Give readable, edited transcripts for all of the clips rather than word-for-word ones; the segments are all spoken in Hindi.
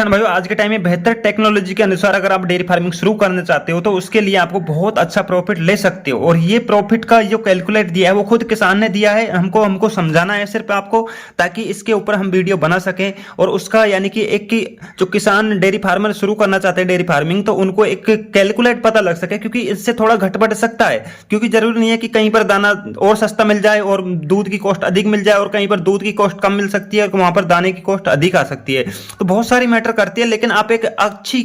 किसान भाइयों, आज के टाइम में बेहतर टेक्नोलॉजी के अनुसार अगर आप डेयरी फार्मिंग शुरू करना चाहते हो तो उसके लिए आपको बहुत अच्छा प्रॉफिट ले सकते हो। और ये प्रॉफिट का जो कैलकुलेट दिया है वो खुद किसान ने दिया है, हमको समझाना है सिर्फ आपको, ताकि इसके ऊपर हम वीडियो बना सकें। और उसका यानी कि एक की जो किसान डेयरी फार्मर शुरू करना चाहते हैं डेयरी फार्मिंग, तो उनको एक कैलकुलेट पता लग सके, क्योंकि इससे थोड़ा घट बढ़ सकता है। क्योंकि जरूरी नहीं है कि कहीं पर दाना और सस्ता मिल जाए और दूध की कॉस्ट अधिक मिल जाए, और कहीं पर दूध की कॉस्ट कम मिल सकती है और वहां पर दाने की कॉस्ट अधिक आ सकती है। तो बहुत सारी मैटर करती है, लेकिन आप एक अच्छी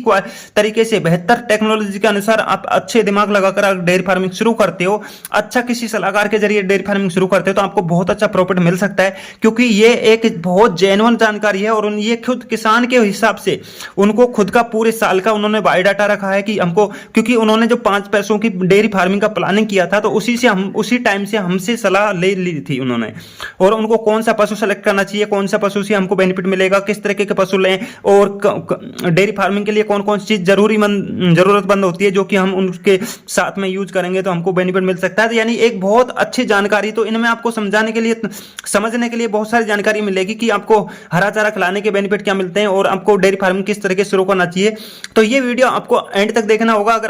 तरीके से बेहतर टेक्नोलॉजी के अनुसार आप अच्छे दिमाग लगाकर अगर डेयरी फार्मिंग शुरू करते हो, अच्छा किसी सलाहकार के जरिए डेयरी फार्मिंग शुरू करते हो, तो आपको बहुत अच्छा प्रॉफिट मिल सकता है। क्योंकि ये एक बहुत जेन्युइन जानकारी है, और ये खुद किसान के हिसाब से उनको खुद का पूरे साल का उन्होंने बायोडाटा रखा है कि हमको, क्योंकि उन्होंने जो 5 पैसों की डेयरी फार्मिंग का प्लानिंग किया था, तो उसी टाइम से हमसे सलाह ले ली थी उन्होंने। और उनको कौन सा पशु सेलेक्ट करना चाहिए, कौन सा पशु से हमको बेनिफिट मिलेगा, किस तरीके के पशु लें, और डेयरी फार्मिंग के लिए कौन कौन सी चीज जरूरतमंद होती है जो कि हम उनके साथ में यूज करेंगे तो हमको बेनिफिट मिल सकता है। तो यानी एक बहुत अच्छी जानकारी, तो इनमें आपको समझाने के लिए, समझने के लिए बहुत सारी जानकारी मिलेगी कि आपको हरा चारा खिलाने के बेनिफिट क्या मिलते हैं और आपको डेयरी फार्मिंग किस तरीके से शुरू करना चाहिए। तो ये वीडियो आपको एंड तक देखना होगा। अगर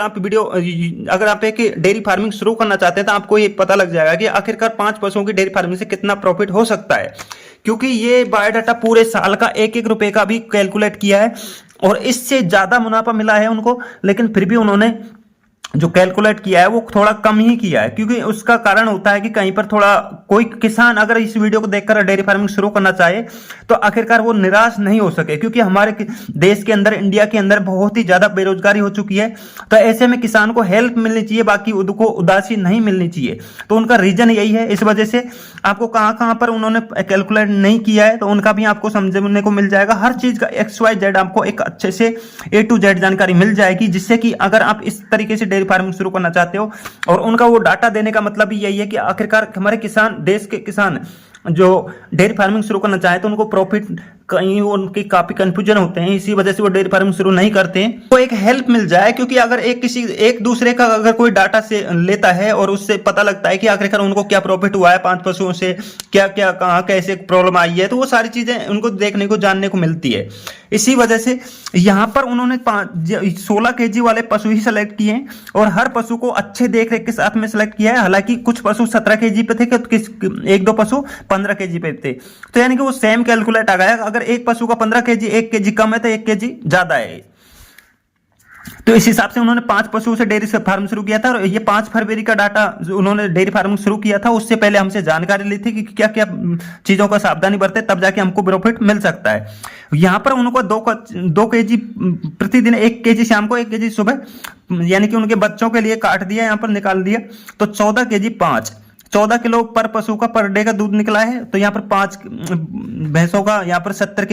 आप एक डेयरी फार्मिंग शुरू करना चाहते हैं तो आपको ये पता लग जाएगा कि आखिरकार 5 पशुओं की डेयरी फार्मिंग से कितना प्रॉफिट हो सकता है। क्योंकि ये बायोडाटा पूरे साल का एक रुपए का भी कैलकुलेट किया है, और इससे ज्यादा मुनाफा मिला है उनको, लेकिन फिर भी उन्होंने जो कैलकुलेट किया है वो थोड़ा कम ही किया है। क्योंकि उसका कारण होता है कि कहीं पर थोड़ा कोई किसान अगर इस वीडियो को देखकर डेयरी फार्मिंग शुरू करना चाहे तो आखिरकार वो निराश नहीं हो सके। क्योंकि हमारे देश के अंदर, इंडिया के अंदर बहुत ही ज्यादा बेरोजगारी हो चुकी है, तो ऐसे में किसान को हेल्प मिलनी चाहिए, बाकी उनको उदासी नहीं मिलनी चाहिए। तो उनका रीजन यही है। इस वजह से आपको कहां कहां पर उन्होंने कैलकुलेट नहीं किया है तो उनका भी आपको समझने को मिल जाएगा। हर चीज का XYZ आपको एक अच्छे से A to Z जानकारी मिल जाएगी, जिससे कि अगर आप इस तरीके से फार्मिंग शुरू करना चाहते हो, और उनका वो डाटा देने का मतलब ही यही है कि आखिरकार हमारे किसान, देश के किसान जो डेयरी फार्मिंग शुरू करना चाहे तो उनको प्रॉफिट, कहीं उनके काफी कंफ्यूजन होते हैं, इसी वजह से वो डेयरी फार्मिंग शुरू नहीं करते हैं। तो एक हेल्प मिल जाए, क्योंकि अगर एक दूसरे का अगर कोई डाटा से लेता है और उससे पता लगता है कि आखिरकार उनको क्या प्रॉफिट हुआ है 5 पशुओं से, क्या क्या कहाँ कैसे प्रॉब्लम आई है, तो वो सारी चीजें उनको देखने को, जानने को मिलती है। इसी वजह से यहाँ पर उन्होंने 16 kg वाले पशु ही सेलेक्ट किए हैं, और हर पशु को अच्छे देख रेख के साथ में सेलेक्ट किया है। हालांकि कुछ पशु 17 kg पे थे, एक दो पशु 15 kg पे थे, तो यानी कि वो सेम कैलकुलेट आ गया। अगर एक पशु का 15 kg, 1 kg कम है तो 1 kg ज्यादा है। तो इस हिसाब से उन्होंने 5 पशुओं से डेयरी फार्म शुरू किया था, और ये 5 फरवरी का डाटा उन्होंने डेयरी फार्मिंग शुरू किया था। उससे पहले हमसे जानकारी ली थी कि क्या क्या चीजों का सावधानी बरते, तब जाके हमको प्रॉफिट मिल सकता है। यहाँ पर उनको 2 kg प्रतिदिन, 1 kg शाम को, 1 kg सुबह, यानी कि उनके बच्चों के लिए काट दिया, यहाँ पर निकाल दिया, तो 14 kg 14 किलो पर पशु का पर डे का दूध निकला है। तो यहाँ पर 5 भैंसों का यहाँ पर 70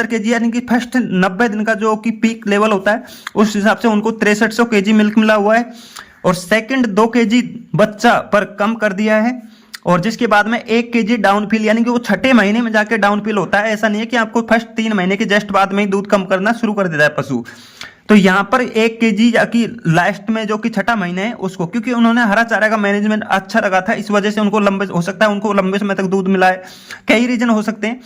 kg, यानी कि फर्स्ट 90 दिन का जो कि पीक लेवल होता है उस हिसाब से उनको 6300 kg मिल्क मिला हुआ है। और सेकंड 2 kg बच्चा पर कम कर दिया है, और जिसके बाद में 1 kg डाउनफिल, यानी कि वो 6ठे महीने में जाके डाउनफिल होता है। ऐसा नहीं है कि आपको फर्स्ट 3 महीने के जस्ट बाद में ही दूध कम करना शुरू कर देता है पशु। तो यहाँ पर 1 kg जाकि लास्ट में जो कि 6ठा महीने है उसको, क्योंकि उन्होंने हरा चारा का मैनेजमेंट अच्छा रखा था, इस वजह से उनको हो सकता है उनको लंबे समय तक दूध मिला है। कई रीजन हो सकते हैं,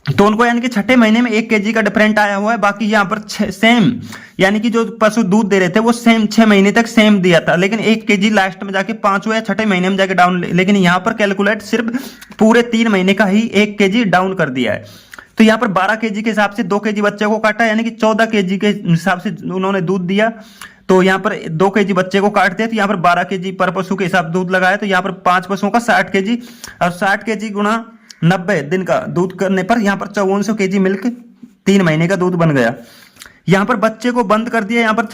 तो उनको यानी कि 6ठे महीने में 1 kg का डिफरेंट आया हुआ है। बाकी यहाँ पर सेम, यानी कि जो पशु दूध दे रहे थे वो सेम 6 महीने तक सेम दिया था, लेकिन 1 kg लास्ट में जाके 5वें या 6ठे महीने में जाके डाउन, लेकिन यहाँ पर कैलकुलेट सिर्फ पूरे 3 महीने का ही 1 kg डाउन कर दिया है। तो यहाँ पर 12 kg के हिसाब से 2 kg बच्चे को काटा, यानी कि 14 kg के हिसाब से उन्होंने दूध दिया। तो यहाँ पर 2 kg बच्चे को काट दिया, तो यहाँ पर 12 kg पर पशु के हिसाब दूध लगाया। तो यहाँ पर 5 पशुओं का 60 kg, और 60 kg गुणा 90 दिन का दूध करने पर यहाँ पर 5400 kg मिल्क 3 महीने का दूध बन गया। यहाँ पर बच्चे को बंद कर दिया, यहाँ पर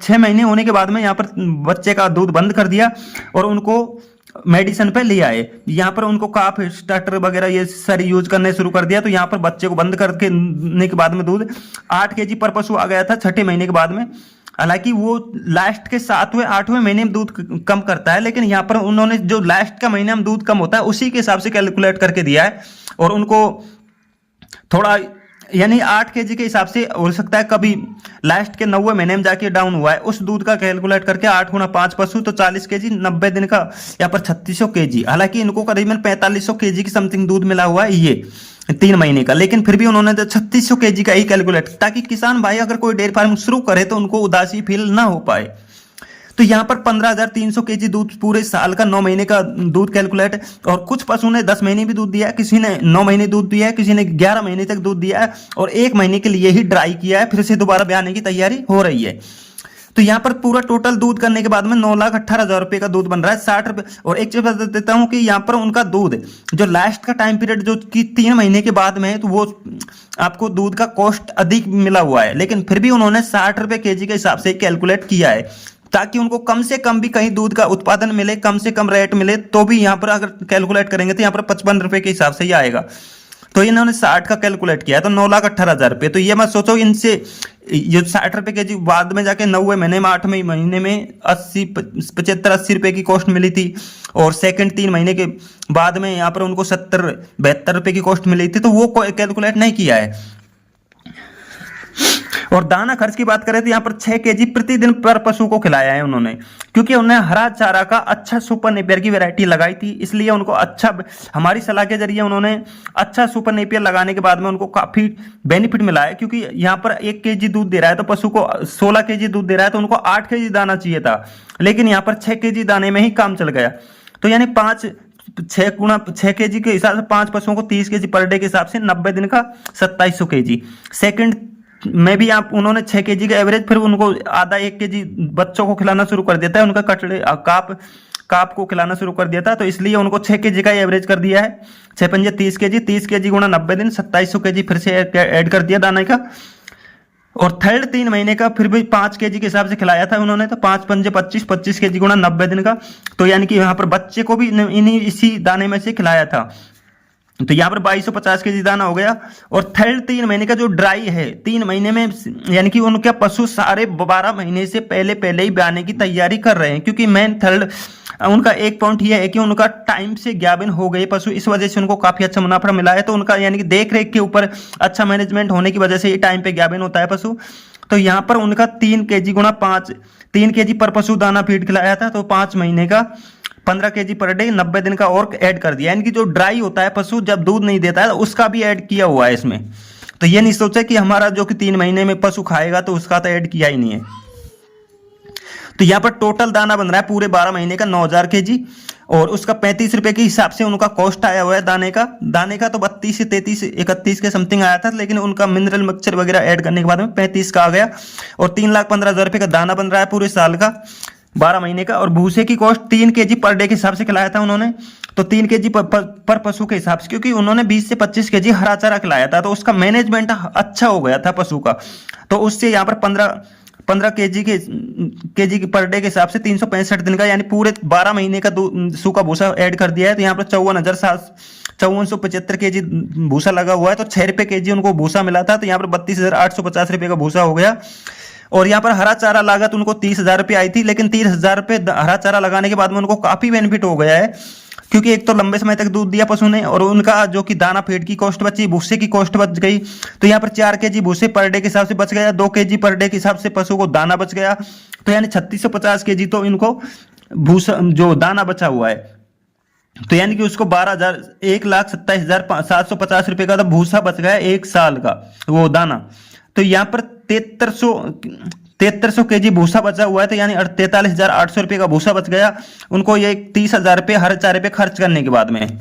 6 महीने होने के बाद में यहाँ पर बच्चे का दूध बंद कर दिया, और उनको मेडिसिन पे ले आए। यहाँ पर उनको काफ स्टार्टर वगैरह ये सारी यूज करने शुरू कर दिया। तो यहाँ पर बच्चे को बंद करके के बाद में दूध 8 kg पर पशु आ गया था 6ठे महीने के बाद में। हालांकि वो लास्ट के 7वें 8वें महीने में दूध कम करता है, लेकिन यहाँ पर उन्होंने जो लास्ट का महीने में दूध कम होता है उसी के हिसाब से कैलकुलेट करके दिया है, और उनको थोड़ा यानी 8 kg के हिसाब से हो सकता है कभी लास्ट के 90 महीने में जाके डाउन हुआ है, उस दूध का कैलकुलेट करके 8 गुना 5 पशु तो 40 kg, 90 दिन का यहाँ पर 3600 kg। हालांकि इनको करीबन 4500 kg की समथिंग दूध मिला हुआ है ये 3 महीने का, लेकिन फिर भी उन्होंने तो 3600 kg का ही कैलकुलेट, ताकि किसान भाई अगर कोई डेयरी फार्म शुरू करे तो उनको उदासी फील ना हो पाए। तो यहाँ पर 15,300 kg दूध पूरे साल का 9 महीने का दूध कैलकुलेट, और कुछ पशु ने 10 महीने भी दूध दिया है, किसी ने 9 महीने दूध दिया है, किसी ने 11 महीने तक दूध दिया है, और 1 महीने के लिए ही ड्राई किया है, फिर से दोबारा ब्याने की तैयारी हो रही है। तो यहाँ पर पूरा टोटल दूध करने के बाद में 9,18,000 रुपये का दूध बन रहा है 60 रुपये। और एक चीज बता देता हूँ कि यहाँ पर उनका दूध जो लास्ट का टाइम पीरियड जो कि 3 महीने के बाद में है, तो वो आपको दूध का कॉस्ट अधिक मिला हुआ है, लेकिन फिर भी उन्होंने 60 रुपये kg के हिसाब से कैलकुलेट किया है, ताकि उनको कम से कम भी कहीं दूध का उत्पादन मिले, कम से कम रेट मिले। तो भी यहाँ पर अगर कैलकुलेट करेंगे तो यहाँ पर 55 रुपये के हिसाब से ही आएगा। तो इन्होंने 60 का कैलकुलेट किया है, तो 9,18,000 रुपये। तो ये मत सोचो इनसे जो 60 रुपये kg बाद में जाके 90 महीने में 8वें महीने में 75-80 रुपये की कॉस्ट मिली थी, और सेकंड 3 महीने के बाद में यहाँ पर उनको 70-72 रुपये की कॉस्ट मिली थी, तो वो कैलकुलेट नहीं किया है। और दाना खर्च की बात करें तो यहाँ पर 6 kg प्रतिदिन पर पशु को खिलाया है उन्होंने, क्योंकि उन्होंने हरा चारा का अच्छा सुपर नेपियर की वैरायटी लगाई थी, इसलिए उनको अच्छा, हमारी सलाह के जरिए उन्होंने अच्छा सुपर नेपियर लगाने के बाद में उनको काफी बेनिफिट मिला है। क्योंकि यहाँ पर 1 kg दूध दे रहा है तो पशु को 16 kg दूध दे रहा है, तो उनको 8 kg दाना चाहिए था, लेकिन यहाँ पर 6 kg दाने में ही काम चल गया। तो यानी 6 kg के हिसाब से 5 पशुओं को 30 kg पर डे के हिसाब से 90 दिन का 2700 kg। सेकंड में भी आप उन्होंने 6 kg का एवरेज, फिर उनको आधा 1 kg बच्चों को खिलाना शुरू कर देता है, उनका कटड़े काप को खिलाना शुरू कर दिया था, तो इसलिए उनको 6 kg का एवरेज कर दिया है। 6 पंजे 30 kg, 30 kg गुणा 90 दिन 2700 kg फिर से ऐड कर दिया दाने का। और थर्ड 3 महीने का फिर भी 5 kg के हिसाब से खिलाया था उन्होंने, तो 5 पंजे 25 kg गुणा 90 दिन का, तो यानी कि यहाँ पर बच्चे को भी इसी दाने में से खिलाया था, तो यहाँ पर 2250 kg दाना हो गया। और थर्ड 3 महीने का जो ड्राई है 3 महीने में, यानी कि उनके पशु सारे 12 महीने से पहले ही ब्याने की तैयारी कर रहे हैं, क्योंकि मेन थर्ड उनका एक पॉइंट ये है कि उनका टाइम से ज्ञापन हो गए पशु, इस वजह से उनको काफी अच्छा मुनाफा मिला है। तो उनका यानी कि देख रेख के ऊपर अच्छा मैनेजमेंट होने की वजह से ये टाइम पे ज्ञापन होता है पशु। तो यहाँ पर उनका 3 kg गुणा 5, 3 kg पर पशु दाना फीड खिलाया था, तो 5 महीने का 15 kg पर डे 90 दिन का और ऐड कर दिया। यानी कि जो ड्राई होता है पशु जब दूध नहीं देता है उसका भी ऐड किया हुआ है इसमें। तो ये नहीं सोचा कि हमारा जो कि 3 महीने में पशु खाएगा तो उसका तो ऐड किया ही नहीं है। तो यहाँ पर टोटल दाना बन रहा है पूरे 12 महीने का 9,000 kg, और उसका 35 रुपये के हिसाब से उनका कॉस्ट आया हुआ है दाने का तो 32 से 31 के समथिंग आया था, लेकिन उनका मिनरल मिक्सचर वगैरह ऐड करने के बाद में 35 का आ गया। और 3,15,000 रुपये का दाना बन रहा है पूरे साल का 12 महीने का। और भूसे की कॉस्ट 3 kg पर डे के हिसाब से खिलाया था उन्होंने, तो 3 kg पर पशु के हिसाब से, क्योंकि उन्होंने 20 से 25 kg हरा चारा खिलाया था, तो उसका मैनेजमेंट अच्छा हो गया था पशु का। तो उससे यहाँ पर 15 kg पर डे के हिसाब से 365 दिन का, यानी पूरे 12 महीने का सूखा भूसा ऐड कर दिया है। तो यहाँ पर 54,775 kg भूसा लगा हुआ है, तो 6 रुपये kg उनको भूसा मिला था, तो यहाँ पर 32,850 रुपये का भूसा हो गया। और यहाँ पर हरा चारा लागत उनको 30,000 रुपये आई थी, लेकिन 30,000 रुपये हरा चारा लगाने के बाद में उनको काफी बेनिफिट हो गया है, क्योंकि एक तो लंबे समय तक दूध दिया पशु ने, और उनका जो कि दाना फीड की कॉस्ट बची, भूसे की कॉस्ट बच गई। तो यहाँ पर 4 kg भूसे पर डे के हिसाब से बच गया, 2 kg पर डे के हिसाब से पशु को दाना बच गया, तो यानी 3650 kg तो इनको भूसा जो दाना बचा हुआ है। तो यानी कि उसको 1,27,750 रुपये का तो भूसा बच गया 1 साल का वो दाना। तो यहाँ पर 7300 kg भूसा बचा हुआ है, तो यानी 43,800 रुपये का भूसा बच गया उनको, ये 30,000 रुपये हर चारे पे खर्च करने के बाद में।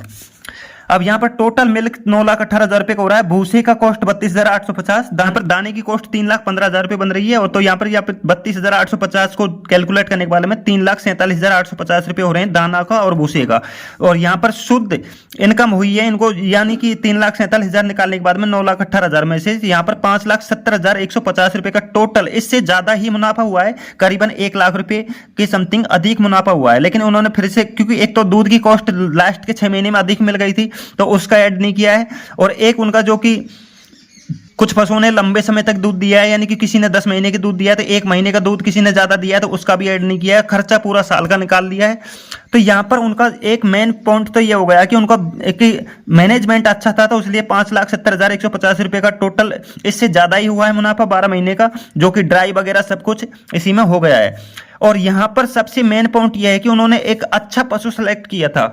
अब यहाँ पर टोटल मिल्क 9,18,000 रुपये का हो रहा है, भूसे का कॉस्ट 32,850, दाने की कॉस्ट 3,15,000 रुपये बन रही है। और तो यहाँ पर 32,850 को कैलकुलेट करने के बाद में 3,47,850 रुपये हो रहे हैं दाना का और भूसे का। और यहाँ पर शुद्ध इनकम हुई है इनको, यानी कि 3,47,000 निकालने के बाद में 9,18,000 में से यहाँ पर 5,70,150 रुपये का टोटल, इससे ज्यादा ही मुनाफा हुआ है, करीबन 1 लाख रुपये के समथिंग अधिक मुनाफा हुआ है। लेकिन उन्होंने फिर से, क्योंकि एक तो दूध की कॉस्ट लास्ट के 6 महीने में अधिक मिल गई थी, तो उसका ऐड नहीं किया है, और एक उनका जो कि कुछ पशुओं ने लंबे समय तक दूध दिया है, यानी कि किसी ने 10 महीने की दूध दिया है तो 1 महीने का दूध किसी ने ज्यादा दिया है तो उसका भी ऐड नहीं किया है, खर्चा पूरा साल का निकाल लिया है। तो यहाँ पर उनका एक मेन पॉइंट तो ये हो गया कि उनका एक मैनेजमेंट अच्छा था, तो इसलिए 5,70,150 रुपए का टोटल, इससे ज्यादा ही हुआ है मुनाफा 12 महीने का, जो कि ड्राई वगैरह सब कुछ इसी में हो गया है। और यहाँ पर सबसे मेन पॉइंट यह है कि उन्होंने एक अच्छा पशु सेलेक्ट किया था।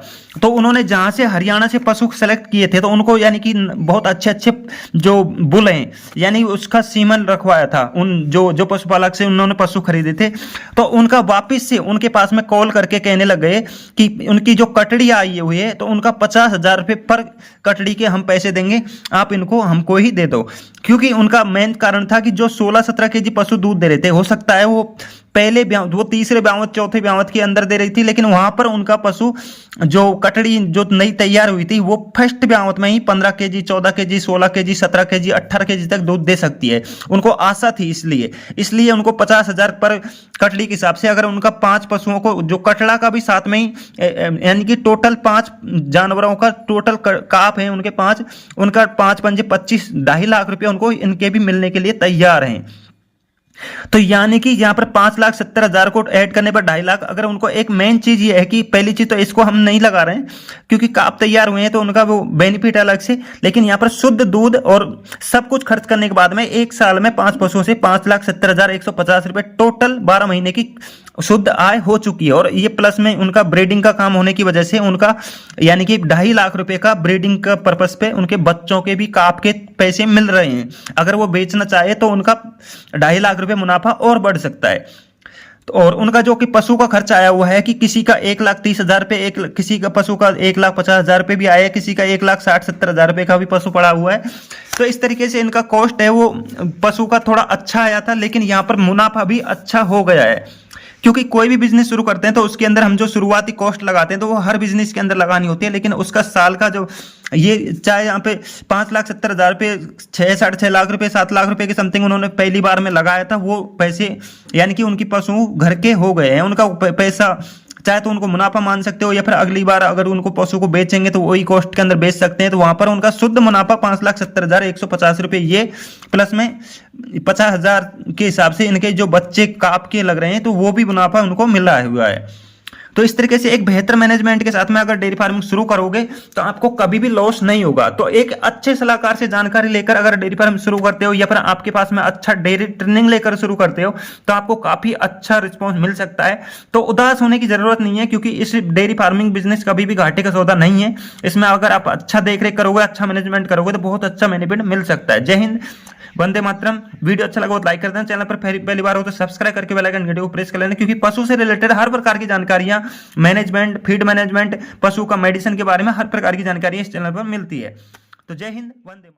तो उन्होंने जहां से हरियाणा से पशु सेलेक्ट किए थे तो उनको यानी कि बहुत अच्छे अच्छे जो बुल हैं, यानी उसका सीमन रखवाया था। उन जो पशुपालक से उन्होंने पशु खरीदे थे तो उनका वापिस से उनके पास में कॉल करके कहने लग गए कि उनकी जो कटड़ी आई हुई है तो उनका 50,000 रुपये पर कटड़ी के हम पैसे देंगे, आप इनको हमको ही दे दो। क्योंकि उनका मेन कारण था कि जो 16-17 केजी पशु दूध दे रहे थे, हो सकता है वो पहले वो तीसरे ब्यावत चौथे ब्यावत के अंदर दे रही थी, लेकिन वहां पर उनका पशु जो कटड़ी जो नई तैयार हुई थी वो फर्स्ट ब्यावत में ही 15 KG 14 KG 16 KG 17 KG 18 KG तक दूध दे सकती है। उनको आशा थी, इसलिए उनको 50,000 पर कटड़ी के हिसाब से, अगर उनका 5 पशुओं को जो कटड़ा का भी साथ में ही, यानी कि टोटल 5 जानवरों का टोटल काप है उनके 5, उनका 5 पंजे 25, 2.5 लाख रुपए उनको इनके भी मिलने के लिए तैयार हैं। तो यानी कि यहाँ पर 5,70,000 को ऐड करने पर 2.5 लाख। अगर उनको एक मेन चीज ये है कि पहली चीज तो इसको हम नहीं लगा रहे हैं क्योंकि काप तैयार हुए हैं तो उनका वो बेनिफिट अलग से, लेकिन यहाँ पर शुद्ध दूध और सब कुछ खर्च करने के बाद में एक साल में 5 पशुओं से 5,70,150 रुपए टोटल 12 महीने की शुद्ध आय हो चुकी है। और ये प्लस में उनका ब्रीडिंग का काम होने की वजह से उनका यानी कि 2.5 लाख रुपए का ब्रीडिंग का पर्पस पे उनके बच्चों के भी काप के पैसे मिल रहे हैं। अगर वो बेचना चाहे तो उनका 2.5 लाख रुपए मुनाफा और बढ़ सकता है। तो और उनका जो कि पशु का खर्च आया हुआ है कि किसी का 1,30,000 रुपए, किसी का पशु का 1,50,000 रुपए भी आया है, किसी का 1,60,70,000 रुपए का भी पशु पड़ा हुआ है। तो इस तरीके से इनका कॉस्ट है वो पशु का थोड़ा अच्छा आया था, लेकिन यहाँ पर मुनाफा भी अच्छा हो गया है। क्योंकि कोई भी बिजनेस शुरू करते हैं तो उसके अंदर हम जो शुरुआती कॉस्ट लगाते हैं तो वो हर बिजनेस के अंदर लगानी होती है, लेकिन उसका साल का जो ये चाहे यहाँ पे 5,70,000 रुपये 6-6.5 लाख रुपए 7 लाख रुपए के समथिंग उन्होंने पहली बार में लगाया था, वो पैसे यानी कि उनकी पशु घर के हो गए हैं। उनका पैसा चाहे तो उनको मुनाफा मान सकते हो या फिर अगली बार अगर उनको पशु को बेचेंगे तो वही कॉस्ट के अंदर बेच सकते हैं। तो वहां पर उनका शुद्ध मुनाफा 5,70,150 रुपए, ये प्लस में 50,000 के हिसाब से इनके जो बच्चे काप के लग रहे हैं तो वो भी मुनाफा उनको मिला हुआ है। तो इस तरीके से एक बेहतर मैनेजमेंट के साथ में अगर डेयरी फार्मिंग शुरू करोगे तो आपको कभी भी लॉस नहीं होगा। तो एक अच्छे सलाहकार से जानकारी लेकर अगर डेयरी फार्म शुरू करते हो या फिर आपके पास में अच्छा डेयरी ट्रेनिंग लेकर शुरू करते हो तो आपको काफी अच्छा रिस्पॉन्स मिल सकता है। तो उदास होने की जरूरत नहीं है, क्योंकि इस डेयरी फार्मिंग बिजनेस कभी भी घाटे का सौदा नहीं है। इसमें अगर आप अच्छा देखरेख करोगे, अच्छा मैनेजमेंट करोगे तो बहुत अच्छा बेनिफिट मिल सकता है। जय हिंद, वंदे मातरम। वीडियो अच्छा लगा तो लाइक कर देना, चैनल पर पहली बार हो तो सब्सक्राइब करके बेल आइकन घंटे को प्रेस कर लेना, क्योंकि पशु से रिलेटेड हर प्रकार की जानकारियां, मैनेजमेंट, फीड मैनेजमेंट, पशु का मेडिसिन के बारे में हर प्रकार की जानकारी इस चैनल पर मिलती है। तो जय हिंद, वंदे मातरम।